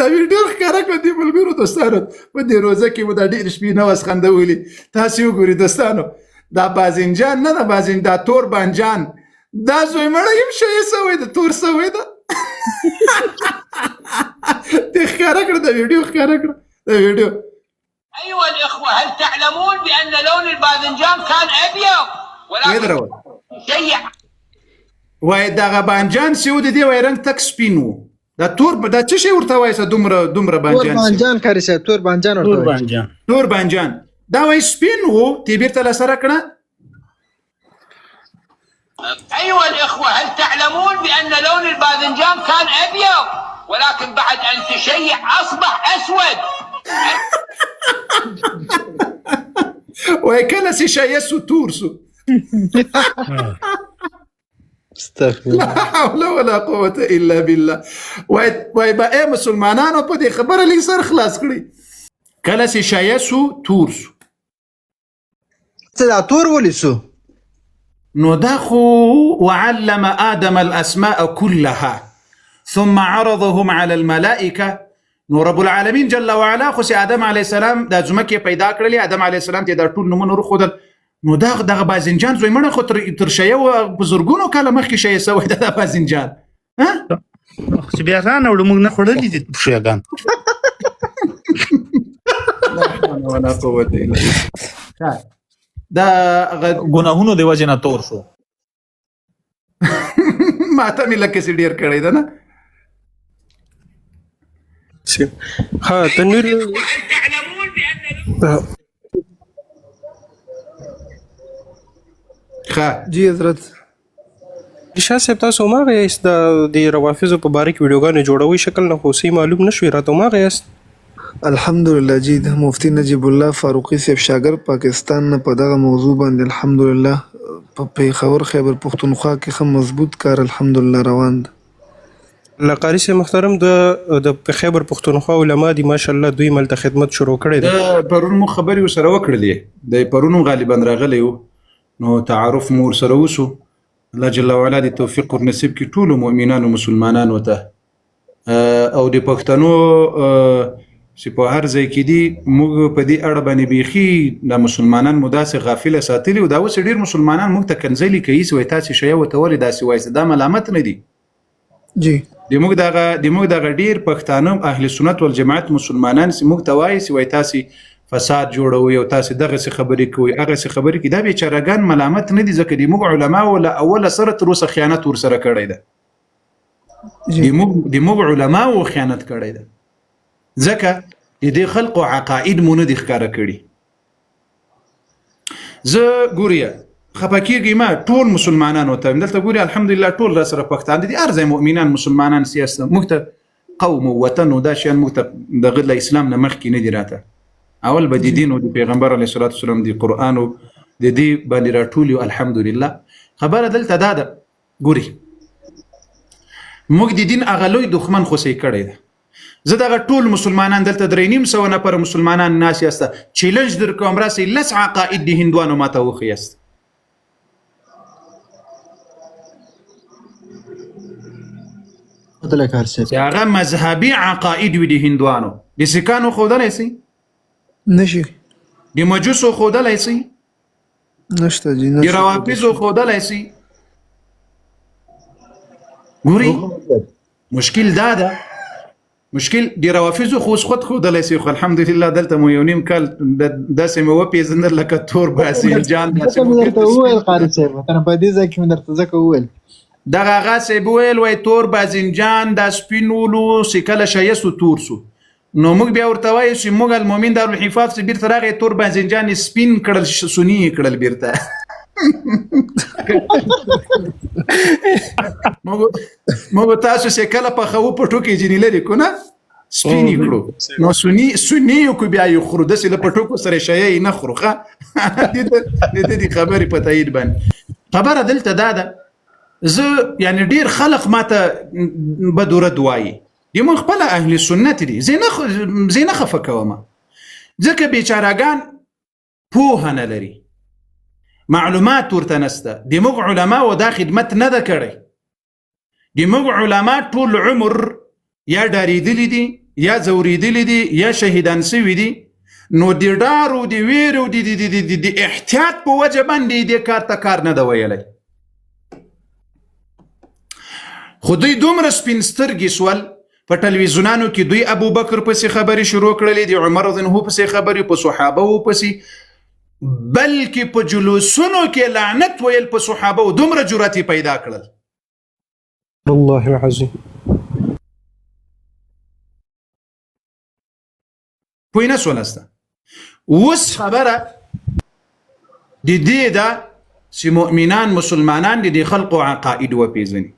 دا ویډیو ښکاره کړه دې ملګرو دوستانو په دې روزه کې مو دا ډېر شپې نوز خندولي تاسې وګورئ دوستانو دا باذنجان نه ده دا تور بانجان دا زوی مړی هم ښه یې سوی ده تور سوی ده دې ښکاره کړه دا ویډیو ښکاره کړه دا ویډیو أيها الإخوة هل تعلمون بأن لون الباذنجان كان أبيض ولكن شيع وای دغه بانجان چې و د دې وای رنګ تک سپین و دا تور دا څه شی ورته وایي دومره بانجان تور بانجان کاری صاحب تور بانجان تور بانجان دا وای سپین و تی بیرته له سره کړه أيها الإخوة هل تعلمون بأن لون الباذنجان كان أبيض ولكن بعد أن تشيع أصبح أسود وای کله چې شایه سو تور سو استغفر لا حول ولا قوة الا بالله وای با اے مسلمانانو په دې خبره لږ سر خلاص کړي کله چې شایه سو تور سو څه دا تور ولې سو نو دا خو وعلم آدم الأسماء كلها ثم عرضهم على الملائكة نو رب العالمین جل وعلا خو سي آدم علیه السلام د ځمکې پیدا کړلې آدم علیه السلام ته دا ټول نومونه وروښودل نو دغه باذنجان زوی مړه خو تر شیه په زرګونو کاله مخکې شیه سوی ده دا باذنجان چې بیا رانه وړو موږ نه خوړلي دي شیګان ولا قوة الا بالله دا ګناهونو د وجه نه تور شو ماته مې لکه سي ډیر کړی ده نه ها تنویر جی حضرت شاه صاحب تاسو ما غیاست د روافضو په باره کې ویډیوګانې جوړوي شکل نه خو سي معلوم نشوي راته ما غیاست الحمدلله جی د مفتی نجیب الله فاروقي صاحب شاګرد پاکستان نه په دغه موضوع باندې الحمدلله په پیښور خیبر پښتونخوا کې ښه مضبوط کار الحمدلله روان ده لقاری صاحب محترم د خیبر پښتونخوا علما دي ماشاءالله دوی ملته خدمت شروع کړی ده پرون مو خبرې ورسره وکړلې د پرون غالبا راغلی و نو تعارف مو ورسره وشو الله جل وعلا د توفیق او نصیب کې ټول مؤمنانو مسلمانانو ته او د پښتنو چې په هر ځای کې دي موږ په دې اړه باندې بیخي د مسلمانان مداسه غافله ساتلي او دا اوس ډیر مسلمانان موږ ته کنځلي کوي چې تاسو شیه وته ولې داسې وایي دا ملامت نه دي جی د موږ دغه ډیر پښتانه اهل سنت والجماعت مسلمانان چې موږ ته وایي چې تاسو فساد جوړوي او تاسو دغه څه خبرې کوي هغه څه خبرې کوي دا بیچارهګان ملامت نه دي ځکه د موږ علما ولا اول سره تر اوسه خیانت ورسره کړی ده د موږ علما و خیانت کړی ده ځکه د دې خلق او عقاید مونږ نه دي ښکارا کړي زه ګوریا خپکیږي ما ټول مسلمانانو ته دلته ګوري الحمدلله ټول را سره پښتان دي ارزه مؤمنان مسلمانان سیاست موږ ته قوم او وطن او دا شان موږ ته د غل اسلام نه مخکې نه دي راته اول به د دین او د پیغمبر علیه الصلاه والسلام د قران او د دې باندې راټول الحمدلله خبره دلته دا ده ګوري موږ د دین اغلوی دښمن خو سي کړی ده زه دغه ټول مسلمانان دلته 3.5 نفر مسلمانان ناس یاسته چیلنج در کوم راسي لس عقائد د هندوانو ماته وخیست دلته کار څه هغه مذهبي عقائد وي د هندوانو د سکانو خودلای سي نشي د مجوسو خودلای سي نشته جی د روافضو خودلای سي ګوري مشکل دا ده مشکل دی روافضو خو خود دلای سي خو الحمدلله دلته مو یو نیم کال داسې مو پیژندل لکه تور باسي جان داسې مو درته وویل قاری صاحب تر په دې ځکه مې درته ځکه وویل دغه هغه څه ویل وای تور باذنجان د سپینولو سکله شایسو تور سو نو موږ بیا ورته وایو چې موږ المؤمن دارالحفاظ چې بیرته راغی تور باذنجان سپین کړل سنی کړل بیرته موږ تاسو سکله په خو پټو کې جنې لري کو نه سپینی کړو نو سنی کو بیا یو خرو د سله پټو کو سره شایې نه خروخه د دې خبرې په تایید باندې خبره دلته ده زه یعنی ډیر خلق ماته بدوره دوایي دی مون خپل اهل سنت دي زینه خفه کوم ځکه بیچارهګان پوهه نه لري معلومات ورته نسته د موږ علما و دا خدمت نه ده کړی د موږ علما ټول عمر یا ډاریدلی دي یا ځورېدلي دي یا شهیدان سوي دي نو د ډارو د ویرو د احتیاط په وجه باندې دې کار ته کار نه ده ویلی خو دوی دومره سپین سترګې سول په ټلویزیونانو کې دوی ابوبکر پسې خبرې شروع کړلې د عمر رضی الله پسې خبرې په صحابه پسې بلکې په جلوسونو کې لعنت ویل په صحابه دومره جرأت پیدا کړل الله العظیم پوه نه سولسته اوس خبره د دې ده چې مؤمنان مسلمانان د خلقو عقاید وپېژني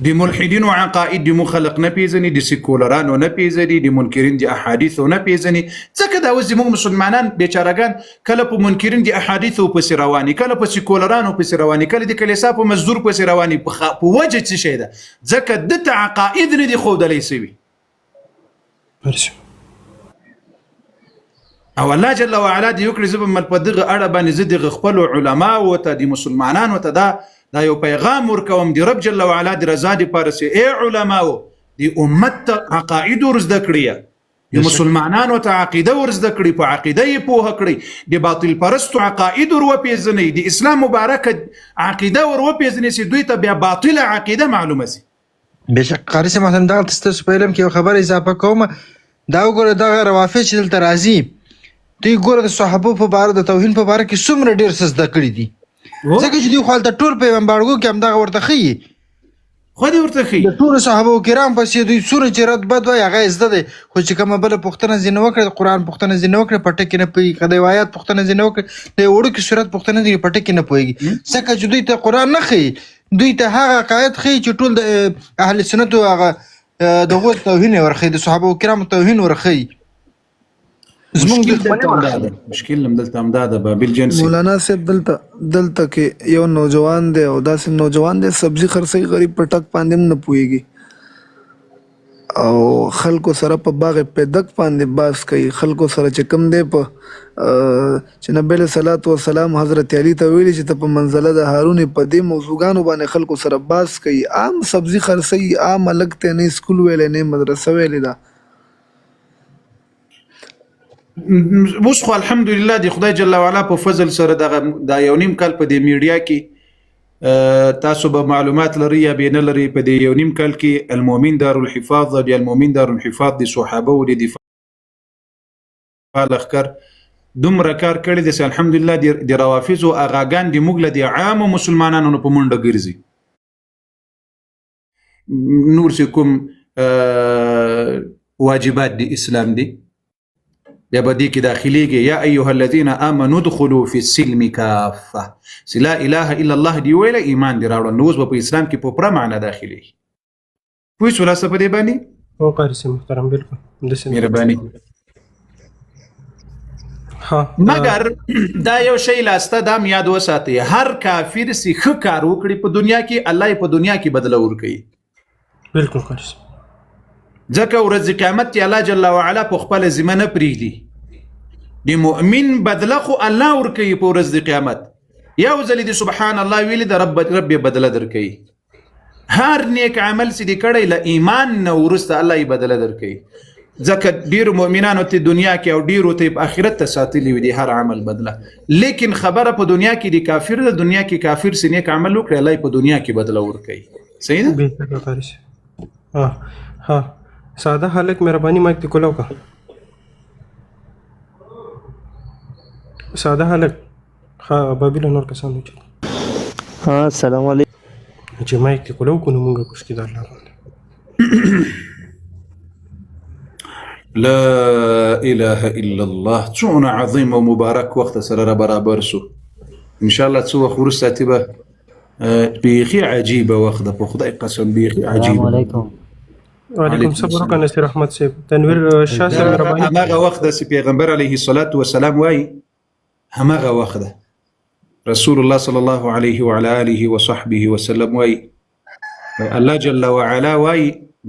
د ملحدینو عقاید د مخلق نه پیژني د سیکولرانو نه پیژني د منکرین د احادیثو نه پیژني ځکه دا اوس زموږ مسلمانان بیچارهګان کله په منکرین د احادیثو پسې رواني کله په سیکولرانو پسې رواني کله د کلیسا په مزدور پسې رواني په وجه څه شی ده ځکه دته عقاید نه دي ښودلی سوي او الله جل وعلا دې وکړي زه به په دغه اړه باندې زه دغه خپلو علماو ته د مسلمانانو ته دا یو پیغام ورکوم د رب جل وعلا د رضا دپاره چې ای علماو د امت ته عقاید ورزده کړي د مسلمانانو ته عقیده ورزده کړي په عقیده یې پوهه کړي د باطل پرستو عقاید ور وپېژنئ د اسلام مبارکه عقیده ور وپېژنئ چې دوی ته بیا باطله عقیده معلومه شي بشک قاری صاحب مثلا دغه ستاسو په علم کې یو خبره اضافه کوم دا وګوره دغه روافض چې دلته راځي دوی ګوره د صحابو په باره د توهین په باره کې څومره ډېر څه زده کړي دي ځکه چې دوی خو هلته ټول په امبارګو کې همدغه ورته ښیي خو دې ورته ښیي د ټولو صحابو کرام پسې دوی څومره چې رد بد وایي هغه یې زده دی خو چې کومه بله پوښتنه ځینې وکړه د قرآن پوښتنه ځینې وکړه په ټکې نه پوهېږي که د یو آیات پوښتنه ځینې وکړه د یو وړوکي صورت پوښتنه ځینې په ټکې نه پوهېږي ځکه چې دوی ته قرآن نه ښیي دوی ته هغه عقاید ښیي چې ټول د اهل سنتو هغه د هغو توهین یې ورښیي د صحابو کرامو توهین ورښیي مشکل هم دلته همدا ده بابل جنسي مولانا صاحب دلته کې یو نوجوان دی او داسې نوجوان دی سبزي خرڅوي غریب په ټک باندې هم نه پوهېږي او خلکو سره په باغ پیدک باندې باس کوي خلکو سره چې کوم دی په چې نبی علیه صلات وسلام حضرت علي ته ویلي چې ته په منزله د هارون په دې موضوعګانو باندې خلکو سره باس کوي عام سبزي خرڅوي عام هلک ته نه سکول ویلی نه مدرسه ویلې ده اوس خو الحمدلله د خدای جل وعلا په فضل سره دا یو نیم کال په دې میډیا کې تاسو به معلومات لري یا به نه لري په دې یو نیم کال کې المؤمن دار الحفاظ د المؤمن دار الحفاظ د صحابه او د دفاع لخر دومره کار کړی دی چې الحمدلله د روافضو اغاګان د موږ له د عامو مسلمانانو په منډه ګرځي نور چې کوم واجبات د اسلام دي بیا به دې کې داخليږي یا ایها الذين امنوا ادخلوا في السلم كافه لا اله الا الله دی ویله ایمان دی راوړل نو اوس په اسلام کې په پوره معنا داخليږي پوه شو لاسه په دې باندې او قاری صاحب محترم بالکل مهرباني مگر دا یو شی لاسته دا یاد وساتئ هر کافر سي ښه کار وکړي په دنیا کې الله په دنیا کې بدله ورکوي بالکل قاری صاحب ځکه ورځ قیامت کې الله جل وعلا په خپل ذمه نه پرېږدي د مؤمن بدله خو الله ورکوي په ورځ د قیامت یو ځل دې سبحان الله ویلي د رب بدله درکوي هر نیک عمل چې دې کړی له ایمان نه وروسته الله یې بدله درکوي ځکه ډېرو مؤمنانو ته دنیا کې او ډېرو ته په آخرت ته ساتلي وي د هر عمل بدله لیکن خبره په دنیا کې د کافر د دنیا کې کافر چې نیک عمل وکړي الله یې په دنیا کې بدله ورکوي صحیح ده بالکل قاری صاحب ها ساده حالک مهرباني مایک ته کولاو کا ساده حالک ها بابل نور کسان نه چي ها السلام علیکم چې مایک ته کولاو کو نو موږ کوش کې دار لا اله الا الله څونه عظیم او مبارک وخت سره برابر سو ان شاء الله څو وخت ورسته تبه بيخي عجيبه وخت په خدای قسم بيخي عجيبه السلام علیکم وعلیکم السلام نصیر احمد صاحب تنویر شاه صاحب مهرباني همغه وخت چې پیغمبر علیه الصلاة والسلام وای همغه وخت رسول الله صلی الله علیه وعلى آله وصحبه وسلم وای الله جل وعلا وای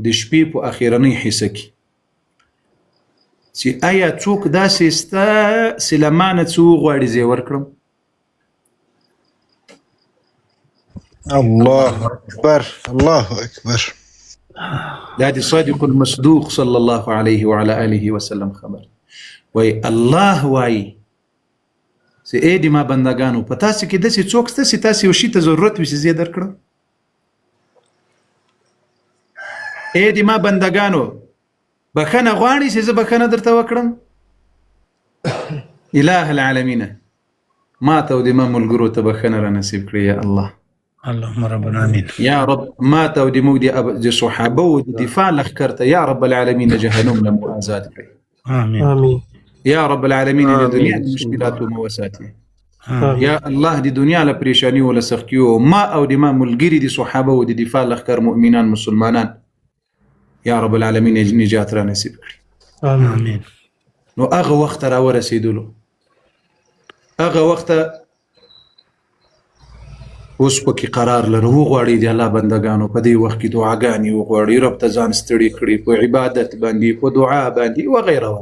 د شپې په اخیرنۍ حصه کې چې آیا څوک داسې ستا سلمانه څو غواړي زه ورکړم الله اکبر الله اکبر دا د صادق المصدوق صلی الله علیه وعلى آله وسلم خبر وای الله وای چې اې د ما بندگانو په تاسو کې داسې څوک شته چې تاسو یو شي ته ضرورت وي چې زه درکړم اې د ما بندگانو بخنه غواړي چې زه بخنه درته وکړم اله العالمین ما ته او د ما ملګرو ته بخنه را نصیب کړي یا الله اللهم رب العالمین یا رب ما ته او د موږ د صحابه او د دفاع لښکر ته یا رب العالمین جهنم نه مو آزاد کړي آمین آمین یا رب العالمین د دنیا د مشکلاتو مو وساتي یا الله د دنیا له پریشانی او له سختیو ما او د ما ملګری د صحابه او د دفاع لښکر مؤمنان مسلمانان یا رب العالمین نجات را نصیب کړي آمین نو هغه وخت را ورسېدلو هغه وخت اوس پکې قرار لرو غواړي د الله بندگانو په دې وخت کې دعاګانې وغواړي رب ته ځان ستړي کړي په عبادت باندې په دعا باندې وغیره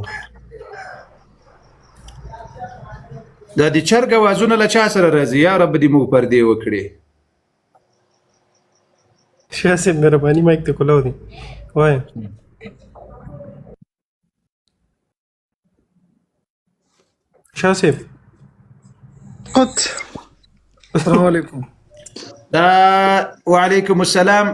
دا د چرګ اوازونه له چا سره راځي یا رب دې موږ پردې وکړي شاه صاحب مهرباني مایک ته کولاو دي وای شاه صاحب قط السلام علیکم وعلیکم السلام